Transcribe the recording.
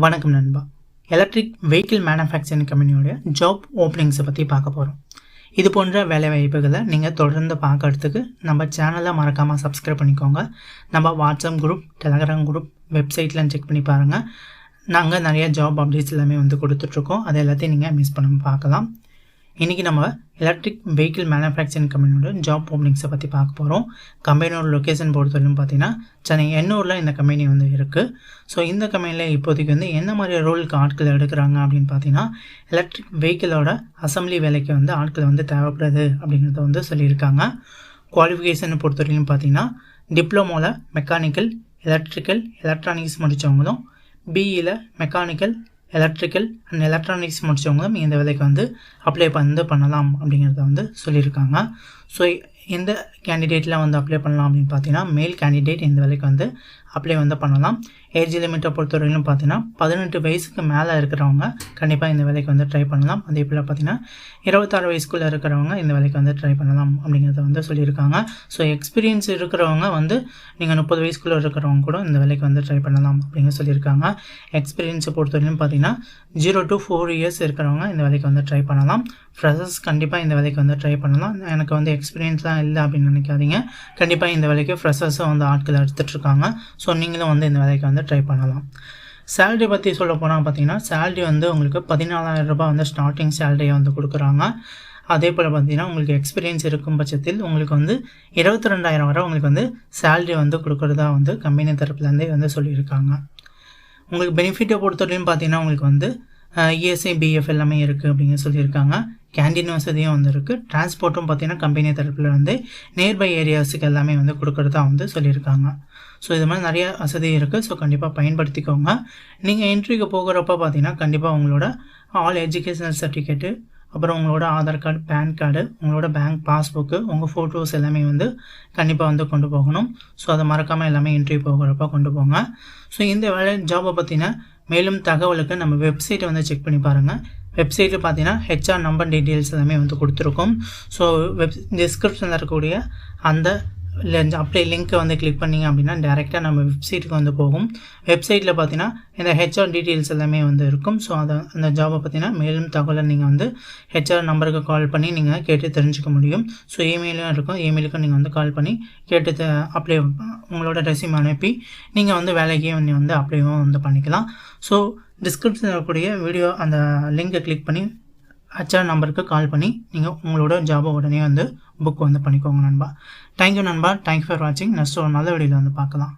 வணக்கம் நண்பா. Electric vehicle manufacturing கம்பெனியோட ஜாப் ஓப்பனிங்ஸை பற்றி பார்க்க போகிறோம். இது போன்ற வேலை வாய்ப்புகளை நீங்கள் தொடர்ந்து பார்க்கறதுக்கு நம்ம சேனலை மறக்காமல் சப்ஸ்கிரைப் பண்ணிக்கோங்க. நம்ம வாட்ஸ்அப் குரூப், டெலகிராம் குரூப், வெப்சைட்லாம் செக் பண்ணி பாருங்கள். நாங்கள் நிறைய ஜாப் அப்டேட்ஸ் எல்லாமே கொடுத்துட்ருக்கோம். அது எல்லாத்தையும் நீங்கள் மிஸ் பண்ணாமல் பார்க்கலாம். இன்றைக்கி நம்ம எலக்ட்ரிக் வெஹிக்கிள் மேனுஃபேக்சரிங் கம்பெனியோட ஜாப் ஓப்பனிங்ஸை பற்றி பார்க்க போகிறோம். கம்பெனியோட லொக்கேஷன் பொறுத்தவரைக்கும் பார்த்தீங்கன்னா சென்னை எண்ணூரில் இந்த கம்பெனி இருக்குது. ஸோ இந்த கம்பெனியில் இப்போதைக்கு என்ன மாதிரி ரோலுக்கு ஆட்கள் எடுக்கிறாங்க அப்படின்னு பார்த்தீங்கன்னா, எலக்ட்ரிக் வெஹிக்கிளோட அசம்பிளி வேலைக்கு ஆட்கள் தேவைப்படுது அப்படிங்கிறத சொல்லியிருக்காங்க. குவாலிஃபிகேஷன் பொறுத்தவரைக்கும் பார்த்தீங்கன்னா, டிப்ளமோவில் மெக்கானிக்கல், எலக்ட்ரிக்கல், எலக்ட்ரானிக்ஸ் முடித்தவங்களும், பிஇயில் மெக்கானிக்கல், எலக்ட்ரிக்கல் அண்ட் எலக்ட்ரானிக்ஸ் முடித்தவங்களும் இந்த வேலைக்கு அப்ளை பண்ணலாம் அப்படிங்கிறத சொல்லியிருக்காங்க. ஸோ எந்த கேண்டிடேட்லாம் அப்ளை பண்ணலாம் அப்படின்னு பார்த்தீங்கன்னா, மேல் கேண்டிடேட் இந்த வேலைக்கு அப்ளை பண்ணலாம். ஏஜ் லிமிட்டை பொறுத்தவரையிலும் பார்த்தீங்கன்னா 18 வயசுக்கு மேலே இருக்கிறவங்க கண்டிப்பாக இந்த வேலைக்கு ட்ரை பண்ணலாம். அதே போல் பார்த்தீங்கன்னா 26 வயசுக்குள்ளே இருக்கிறவங்க இந்த வேலைக்கு ட்ரை பண்ணலாம் அப்படிங்கிறத சொல்லியிருக்காங்க. ஸோ எக்ஸ்பீரியன்ஸ் இருக்கிறவங்க நீங்கள் 30 வயசுக்குள்ளே இருக்கிறவங்க கூட இந்த வேலைக்கு ட்ரை பண்ணலாம் அப்படிங்கிற சொல்லியிருக்காங்க. எக்ஸ்பீரியன்ஸை பொறுத்தவரையிலும் பார்த்தீங்கன்னா 0 to 4 years இருக்கிறவங்க இந்த வேலைக்கு ட்ரை பண்ணலாம். ஃப்ரெஷர்ஸ் கண்டிப்பாக இந்த வேலைக்கு ட்ரை பண்ணலாம். எனக்கு எக்ஸ்பீரியன்ஸ்லாம் இல்லை அப்படின்னு நினைக்காதீங்க. கண்டிப்பாக இந்த வேலைக்கு ஃப்ரெஷர்ஸும் ஆட்கள் எடுத்துகிட்ருக்காங்க. ஸோ நீங்களும் இந்த வேலைக்கு ட்ரை பண்ணலாம். சேலரி பற்றி சொல்ல போனால் பார்த்தீங்கன்னா, சேலரி உங்களுக்கு 14,000 ரூபாய் ஸ்டார்டிங் சேலரியை கொடுக்குறாங்க. அதே போல் பார்த்தீங்கன்னா, உங்களுக்கு எக்ஸ்பீரியன்ஸ் இருக்கும் பட்சத்தில் உங்களுக்கு 22,000 வரை உங்களுக்கு சேலரி கொடுக்குறதா கம்பெனி தரப்புலேருந்தே சொல்லியிருக்காங்க. உங்களுக்கு பெனிஃபிட்டை பொறுத்தவரையும் பார்த்தீங்கன்னா, உங்களுக்கு இஎஸ்ஐ, பிஎஃப் எல்லாமே இருக்குது அப்படிங்கிற சொல்லியிருக்காங்க. கேண்டீன் வசதியும் இருக்குது. டிரான்ஸ்போர்ட்டும் பார்த்தீங்கன்னா கம்பெனி தரப்பில் நியர்பை ஏரியாஸுக்கு எல்லாமே கொடுக்குறதா சொல்லியிருக்காங்க. ஸோ இது மாதிரி நிறைய வசதி இருக்குது. ஸோ கண்டிப்பாக பயன்படுத்திக்கோங்க. நீங்கள் இன்டர்வியூக்கு போகிறப்ப பார்த்தீங்கன்னா கண்டிப்பாக உங்களோட ஆல் எஜுகேஷனல் சர்டிஃபிகேட்டு, அப்புறம் உங்களோட ஆதார் கார்டு, பேன் கார்டு, உங்களோட பேங்க் பாஸ்புக்கு, உங்கள் ஃபோட்டோஸ் எல்லாமே கண்டிப்பாக கொண்டு போகணும். ஸோ அதை மறக்காமல் எல்லாமே இன்டர்வியூ போகிறப்ப கொண்டு போங்க. ஸோ இந்த வேலை ஜாபை பற்றின மேலும் தகவலுக்கு நம்ம வெப்சைட்டை செக் பண்ணி பாருங்கள். வெப்சைட்டில் பார்த்தீங்கன்னா ஹெச்ஆர் நம்பர் டீட்டெயில்ஸ் எல்லாமே கொடுத்துருக்கோம். ஸோ டிஸ்கிரிப்ஷனில் இருக்கக்கூடிய அந்த அப்ளை லிங்க்கை கிளிக் பண்ணிங்க அப்படின்னா டேரெக்டாக நம்ம வெப்சைட்டுக்கு போகும். வெப்சைட்டில் பார்த்தீங்கன்னா இந்த ஹெச்ஆர் டீட்டெயில்ஸ் எல்லாமே இருக்கும். ஸோ அந்த ஜாபை பார்த்தீங்கன்னா மேலும் தகவலை நீங்கள் ஹெச்ஆர் நம்பருக்கு கால் பண்ணி நீங்கள் கேட்டு தெரிஞ்சுக்க முடியும். ஸோ இமெயிலும் இருக்கும். இமெயிலுக்கும் நீங்கள் கால் பண்ணி கேட்டு அப்ளை உங்களோட ரெஸ்யூம் அனுப்பி நீங்கள் வேலைக்கு அப்ளைவும் பண்ணிக்கலாம். ஸோ டிஸ்கிரிப்ஷனில் இருக்கக்கூடிய வீடியோ அந்த லிங்கை கிளிக் பண்ணி ஹெச்ஆர் நம்பருக்கு கால் பண்ணி நீங்கள் உங்களோட ஜாபை உடனே புக் பண்ணிக்கோங்க நண்பா. தேங்க்யூ நண்பா. தேங்க்யூ ஃபார் வாட்சிங். நெக்ஸ்ட் ஒரு நல்ல வீடியோவில் பார்க்கலாம்.